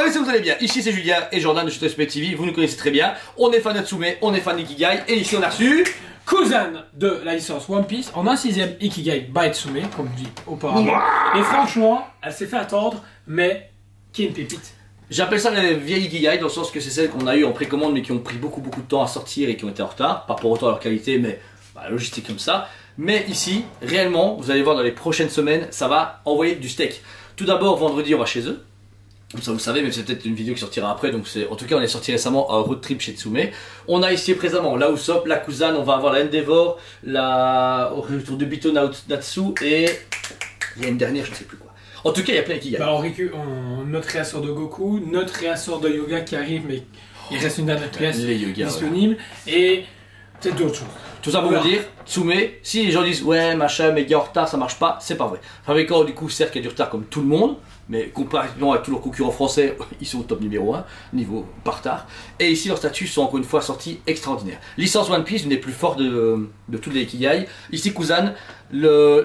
Bon, si vous allez bien, ici c'est Julien et Jordan de chez Toysplay TV, vous nous connaissez très bien. On est fan de Natsume, on est fan d'Ikigai, et ici on a reçu... Kuzan de la licence One Piece en un 6ème Ikigai by Tsume, comme dit auparavant. Et franchement, elle s'est fait attendre, mais qui est une pépite. J'appelle ça les vieilles Ikigai, dans le sens que c'est celles qu'on a eu en précommande mais qui ont pris beaucoup de temps à sortir et qui ont été en retard. Pas pour autant leur qualité, mais la logistique comme ça. Mais ici, réellement, vous allez voir dans les prochaines semaines, ça va envoyer du steak. Tout d'abord, vendredi, on va chez eux. Comme ça vous savez, mais c'est peut-être une vidéo qui sortira après, donc en tout cas on est sorti récemment à Road Trip chez Tsume. On a ici présentement la Usopp, la Kuzan, on va avoir la Endeavor, la Retour de Bito Natsu et il y a une dernière, je ne sais plus quoi. En tout cas il y a plein qui gagnent. Bah, notre réassort de Goku, notre réassort de Yoga qui arrive, mais il reste une dernière pièce disponible, et peut-être d'autres choses. Tout ça pour vous dire, Tsume, si les gens disent ouais machin, méga en retard, ça marche pas, c'est pas vrai. Fabricant du coup certes qui a du retard comme tout le monde, mais comparativement avec tous leurs concurrents français, ils sont au top numéro 1, niveau par retard. Et ici leurs statuts sont encore une fois sortis extraordinaires. Licence One Piece, une des plus fortes de toutes les Ikigai. Ici Kuzan,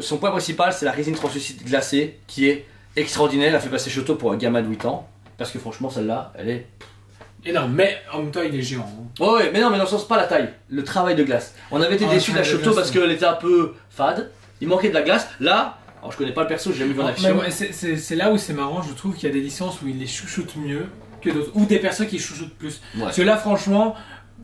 son point principal c'est la résine translucide glacée qui est extraordinaire. Elle a fait passer Shoto pour un gamin de 8 ans, parce que franchement celle-là, elle est... énorme, mais en même temps il est géant. Hein. Ouais, mais non, mais dans le sens pas la taille, le travail de glace. On avait été déçus de la Shoto parce qu'elle était un peu fade, il manquait de la glace. Là, alors je connais pas le perso, j'ai jamais vu en action. C'est là où c'est marrant, je trouve qu'il y a des licences où ils les chouchoutent mieux que d'autres, ou des personnes qui chouchoutent plus. Ouais. Parce que là, franchement,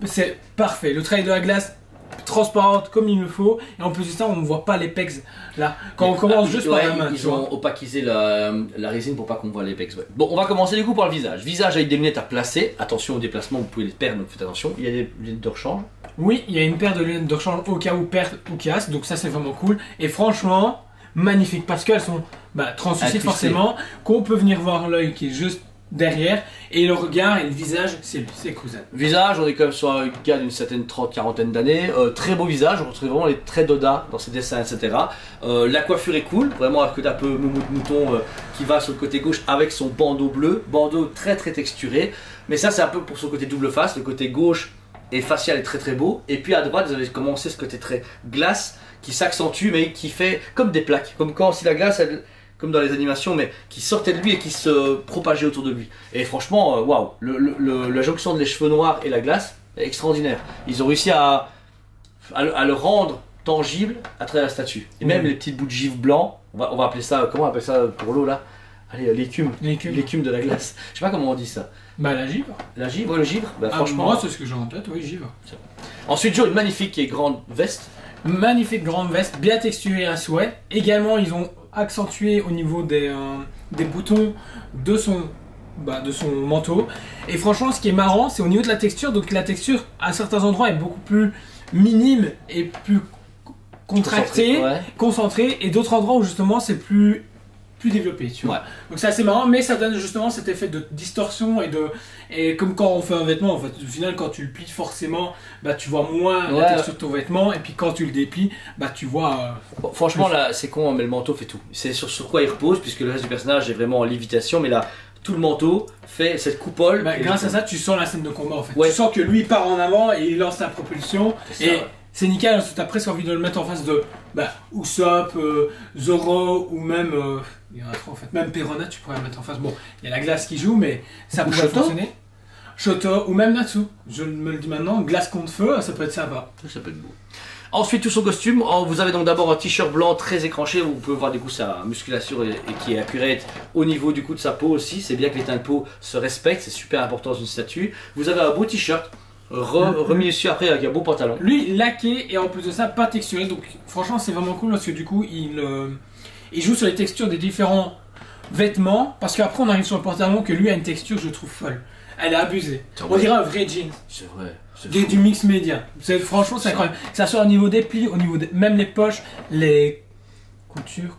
c'est parfait. Le travail de la glace, transparente comme il le faut, et en plus de ça, on ne voit pas les pegs là. Quand on commence juste par la main. Ils ont opachisé la résine pour pas qu'on voit les pegs. Ouais. Bon, on va commencer du coup par le visage. Visage avec des lunettes à placer. Attention au déplacement, vous pouvez les perdre, donc faites attention. Il y a des lunettes de rechange. Oui, il y a une paire de lunettes de rechange au cas où perte ou casse, donc ça c'est vraiment cool. Et franchement, magnifique parce qu'elles sont translucides forcément, qu'on peut venir voir l'œil qui est juste derrière, et le regard et le visage, c'est Kuzan. Visage, on est quand même sur un gars d'une certaine quarantaine d'années, très beau visage, on retrouve vraiment les traits d'Oda dans ses dessins, etc. La coiffure est cool, vraiment un côté un peu moumou de mouton qui va sur le côté gauche avec son bandeau bleu, bandeau très texturé, mais ça c'est un peu pour son côté double face, le côté gauche et facial est très beau, et puis à droite vous avez commencé ce côté très glace qui s'accentue mais qui fait comme des plaques, comme quand si la glace elle, comme dans les animations, mais qui sortait de lui et qui se propageait autour de lui. Et franchement, waouh, la jonction de les cheveux noirs et la glace est extraordinaire. Ils ont réussi à le rendre tangible à travers la statue. Et même les petites bouts de givre blanc, on va appeler ça, comment on appelle ça pour l'eau là? Allez, l'écume de la glace. Je sais pas comment on dit ça. Bah la givre. La givre, le givre, franchement. Moi c'est ce que j'ai en tête, oui, givre. Ensuite, Joe, une magnifique et grande veste. Magnifique grande veste, bien texturée à souhait. Également, ils ont accentué au niveau des boutons de son manteau. Et franchement, ce qui est marrant, c'est au niveau de la texture. Donc la texture, à certains endroits, est beaucoup plus minime et plus contractée, concentrée, et d'autres endroits où justement c'est plus développé, tu vois. Donc c'est assez marrant, mais ça donne justement cet effet de distorsion et comme quand on fait un vêtement, en fait, au final quand tu le plies forcément, tu vois moins la texture de ton vêtement, et puis quand tu le déplies, tu vois... Bon, franchement là c'est con, mais le manteau fait tout. C'est sur quoi il repose, puisque le reste du personnage est vraiment en lévitation, mais là tout le manteau fait cette coupole. Grâce à ça tu sens la scène de combat en fait. Tu sens que lui il part en avant et il lance sa propulsion, et c'est nickel, tu as presque envie de le mettre en face de Usopp, Zoro, ou même... il y en a trop en fait, même Perona tu pourrais le mettre en face. Bon, il y a la glace qui joue, mais ça pourrait fonctionner. Shoto, ou même Natsu, je me le dis maintenant, glace contre feu, ça peut être sympa. Ça peut être beau. Ensuite, tout son costume, vous avez donc d'abord un t-shirt blanc très écranché, où vous pouvez voir du coup sa musculature et qui est accurate au niveau du coup de sa peau aussi. C'est bien que les teintes de peau se respectent, c'est super important dans une statue. Vous avez un beau t-shirt, remis dessus après avec un beau pantalon. Lui, laqué, et en plus de ça, pas texturé, donc franchement c'est vraiment cool parce que du coup il joue sur les textures des différents vêtements, parce qu'après on arrive sur le pantalon que lui a une texture je trouve folle. Elle est abusée. On dirait un vrai jean. C'est vrai. Du mix média. Franchement c'est incroyable. Que ça soit au niveau des plis, au niveau même les poches, les couture.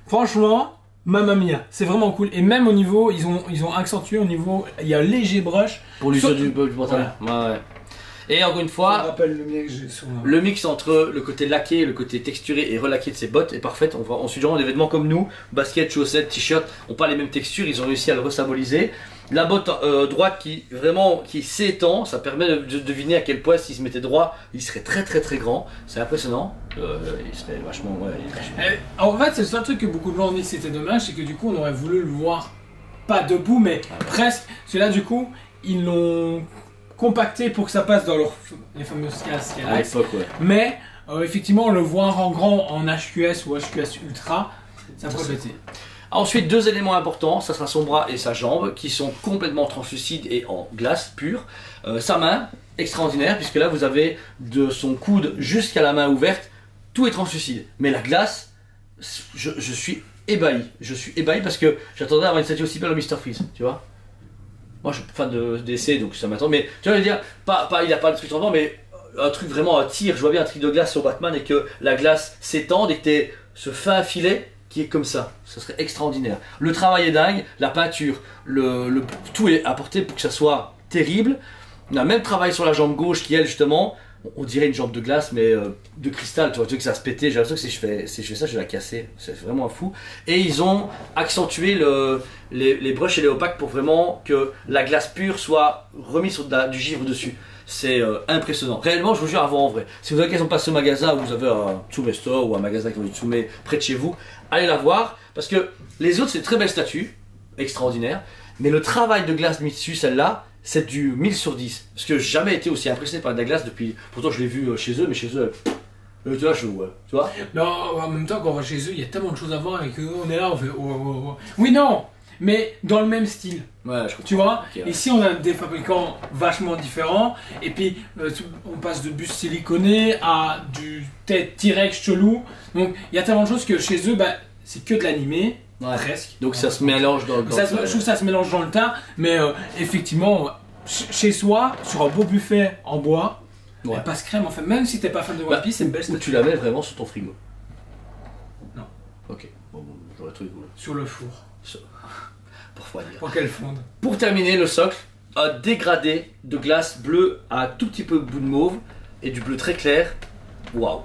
Franchement, mamma mia, c'est vraiment cool. Et même au niveau, ils ont accentué au niveau, il y a un léger brush. Pour l'usure du pantalon. Ouais. Et encore une fois, ça rappelle le mien que j'ai sur le mix entre le côté laqué, le côté texturé et relaqué de ses bottes est parfait. Ensuite, genre des vêtements comme nous, baskets, chaussettes, t-shirt, n'ont pas les mêmes textures, ils ont réussi à le resymboliser. La botte droite qui s'étend, ça permet de deviner à quel point s'il se mettait droit, il serait très grand. C'est impressionnant. Il serait vachement... En fait, c'est le seul truc que beaucoup de gens ont dit que c'était dommage, c'est que du coup on aurait voulu le voir pas debout, mais presque. Celui-là, du coup, ils l'ont compacté pour que ça passe dans les fameuses cases À l'époque, ouais. Mais effectivement, on le voit en grand en HQS ou HQS Ultra, ça pourrait péter. Ensuite, deux éléments importants, ça sera son bras et sa jambe, qui sont complètement translucides et en glace pure. Sa main, extraordinaire, puisque là vous avez de son coude jusqu'à la main ouverte, tout est translucide. Mais la glace, je suis ébahi. Je suis ébahi parce que j'attendais à avoir une statue aussi belle au Mr. Freeze, tu vois. Moi je suis fan de DC, donc ça m'attend. Mais tu vois, je veux dire, il n'y a pas de truc tendant, mais un truc vraiment à tir. Je vois bien un truc de glace sur Batman et que la glace s'étende et que tu ce fin filet qui est comme ça, ce serait extraordinaire. Le travail est dingue, la peinture, tout est apporté pour que ça soit terrible. On a même travail sur la jambe gauche qui elle justement, on dirait une jambe de glace mais de cristal, tu vois que ça se pétait, j'ai l'impression que si je fais ça je vais la casser, c'est vraiment fou. Et ils ont accentué les brushes et les opaques pour vraiment que la glace pure soit remise sur du givre dessus. C'est impressionnant. Réellement, je vous jure, à voir en vrai. Si vous avez l'occasion de passer au magasin, vous avez un Tsume Store ou un magasin qui est Tsume près de chez vous, allez la voir. Parce que les autres, c'est une très belle statue, extraordinaire. Mais le travail de glace mis dessus, celle-là, c'est du 1000 sur 10. Parce que j'ai jamais été aussi impressionné par de la glace depuis. Pourtant, je l'ai vu chez eux, mais chez eux, tu vois, tu vois. Non, en même temps, quand on va chez eux, il y a tellement de choses à voir et qu'on est là, on fait oh. Oui, non, mais dans le même style. Ouais, je comprends. Tu vois, okay, ouais. Ici on a des fabricants vachement différents, et puis on passe de bustes siliconés à du tête T-Rex chelou. Donc il y a tellement de choses que chez eux, bah, c'est que de l'animé, presque. Donc ça se mélange dans le je trouve que ça se mélange dans le tas, mais effectivement, chez soi, sur un beau buffet en bois, elle passe crème. En fait, même si t'es pas fan de One Piece, c'est une belle statue. Ou tu la mets vraiment sur ton frigo? Non. Ok, bon, j'aurais trouvé cool. Sur le four. Pour refroidir. Pour qu'elle fonde. Pour terminer, le socle, un dégradé de glace bleue à un tout petit peu bout de mauve et du bleu très clair. Waouh!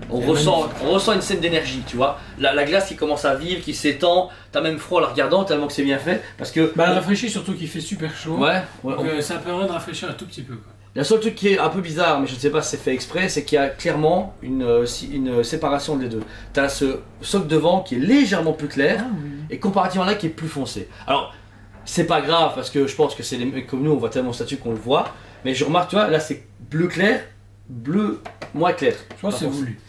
On ressent une scène d'énergie, tu vois. La glace qui commence à vivre, qui s'étend, t'as même froid en la regardant tellement que c'est bien fait. Parce que. Bah, elle rafraîchit surtout qu'il fait super chaud. Ouais, donc, ça permet de rafraîchir un tout petit peu, quoi. Le seul truc qui est un peu bizarre, mais je ne sais pas si c'est fait exprès, c'est qu'il y a clairement une séparation des deux. Tu as ce socle devant qui est légèrement plus clair et comparativement là qui est plus foncé. Alors, c'est pas grave parce que je pense que c'est les mecs comme nous, on voit tellement le statut qu'on le voit. Mais je remarque, tu vois, là c'est bleu clair, bleu moins clair. Je pense que c'est voulu.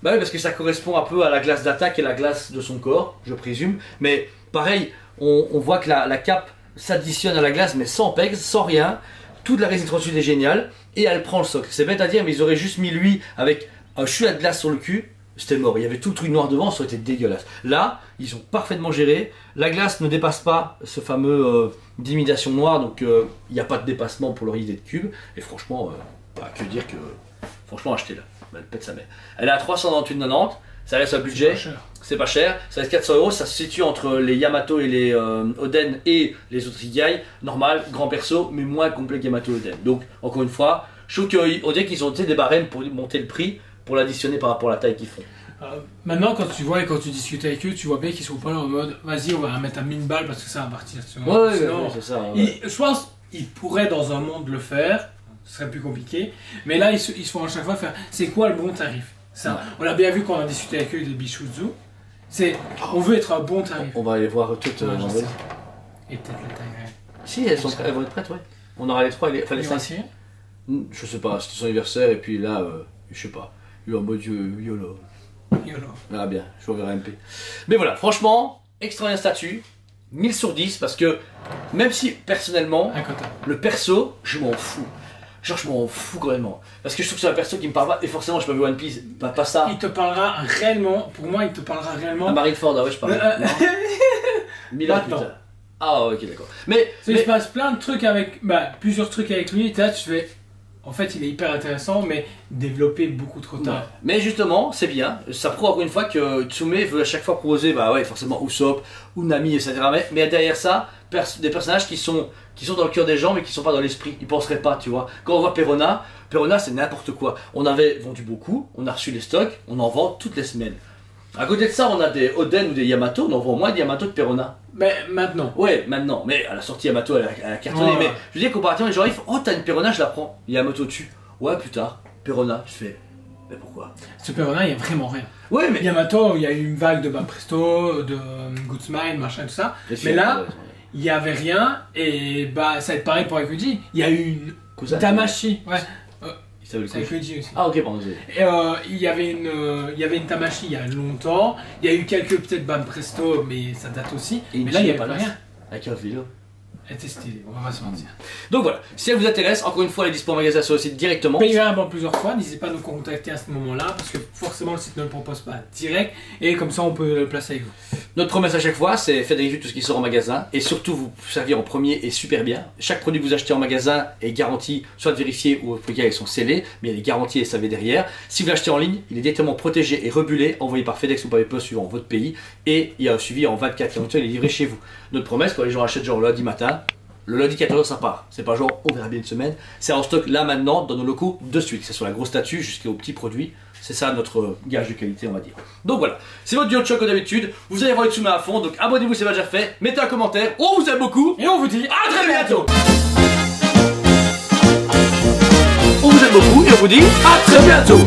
Bah oui, parce que ça correspond un peu à la glace d'attaque et la glace de son corps, je présume. Mais pareil, on voit que la cape s'additionne à la glace, mais sans pegs, sans rien. Toute la résine translucide est géniale et elle prend le socle. C'est bête à dire, mais ils auraient juste mis lui avec un chute de glace sur le cul, c'était mort. Il y avait tout le truc noir devant, ça aurait été dégueulasse. Là, ils ont parfaitement géré. La glace ne dépasse pas ce fameux d'imitation noire, donc il n'y a pas de dépassement pour leur idée de cube. Et franchement, que dire que. Franchement, achetez-la. Elle pète sa mère. Elle est à 398,90. Ça reste un budget. C'est pas cher. Ça reste 400 €. Ça se situe entre les Yamato et les Oden et les autres Higai. Normal, grand perso, mais moins complet que Yamato et Oden. Donc, encore une fois, je trouve qu'on dirait qu'ils ont des barèmes pour monter le prix, pour l'additionner par rapport à la taille qu'ils font. Maintenant, quand tu vois et quand tu discutes avec eux, tu vois bien qu'ils sont pas là en mode vas-y, on va mettre à 1000 balles parce que ça va partir. Ouais, c'est ça. Ouais. Je pense qu'ils pourraient dans un monde le faire. Ce serait plus compliqué. Mais là, ils se font à chaque fois faire c'est quoi le bon tarif? Ça, on l'a bien vu quand on a discuté avec eux des Bichutsu. On veut être un bon tarif. On va aller voir toutes. Et peut-être la taille. Si, elles vont être prêtes, ouais. On aura les 3 et les 5. Je sais pas, c'était son anniversaire et puis là, je sais pas. Il est en mode YOLO. Ah bien, je vous reverrai MP. Mais voilà, franchement, extraordinaire statut. 1000 sur 10 parce que même si personnellement, le perso, je m'en fous. Genre je m'en fous complètement. Parce que je trouve que c'est un perso qui me parle pas et forcément je peux pas vu One Piece, pas ça. Il te parlera réellement, pour moi il te parlera réellement. À Marineford, ah ouais je parle. 1000 ans plus tard. Ah ok d'accord. Mais il se passe plein de trucs avec, plusieurs trucs avec lui, là tu fais, en fait il est hyper intéressant mais développé beaucoup trop tard. Ouais. Mais justement c'est bien, ça prouve encore une fois que Tsume veut à chaque fois proposer, forcément Usopp, ou Nami etc. Mais derrière ça, des personnages qui sont dans le cœur des gens mais qui sont pas dans l'esprit, ils penseraient pas tu vois. Quand on voit Perona c'est n'importe quoi. On avait vendu beaucoup, on a reçu les stocks, on en vend toutes les semaines. À côté de ça, on a des Oden ou des Yamato, on en vend moins de Yamato que Perona. Mais maintenant. Ouais, maintenant. Mais à la sortie Yamato, elle a cartonné. Mais je veux dire, comparativement, les gens ils font oh, t'as une Perona, je la prends. Yamato dessus. Ouais, plus tard. Perona, je fais. Mais pourquoi? Ce Perona, il y a vraiment rien. Ouais, mais. Yamato, il y a eu une vague de Presto, de Good Smile, machin, tout ça. Mais là, il y avait rien et bah ça va être pareil pour Akuji. Il y a eu une Cousin. Tamashi, ouais. Il s'appelle C'est Akuji aussi. Ah ok, pardon, désolé. Et il y avait une Tamashi il y a longtemps. Il y a eu quelques peut-être Bam Presto, mais ça date aussi. Et mais là il n'y avait pas pas rien. Avec un vélo. Elle était stylée, on va pas se mentir. Donc voilà, si elle vous intéresse, encore une fois, elle est dispo en magasin sur le site directement. Payez un bon plusieurs fois, n'hésitez pas à nous contacter à ce moment-là, parce que forcément le site ne le propose pas direct, et comme ça on peut le placer avec vous. Notre promesse à chaque fois, c'est faire des reviews de tout ce qui sort en magasin, et surtout vous servir en premier et super bien. Chaque produit que vous achetez en magasin est garanti, soit vérifié ou au cas ils sont scellés, mais il y a des garanties et SAV derrière. Si vous l'achetez en ligne, il est directement protégé et rebulé, envoyé par FedEx ou par Post suivant votre pays, et il y a un suivi en 24 heures, il est livré chez vous. Notre promesse, quand les gens achètent genre le lundi matin, le lundi 14h ça part, c'est pas genre on verra bien une semaine, c'est en stock là maintenant dans nos locaux de suite, que ce soit la grosse statue jusqu'aux petits produits, c'est ça notre gage de qualité on va dire. Donc voilà, c'est votre duo de choc comme d'habitude, vous allez voir Itsume à fond, donc abonnez-vous si c'est pas déjà fait, mettez un commentaire, on vous aime beaucoup, Et on vous dit à très bientôt. On vous aime beaucoup et on vous dit à très bientôt.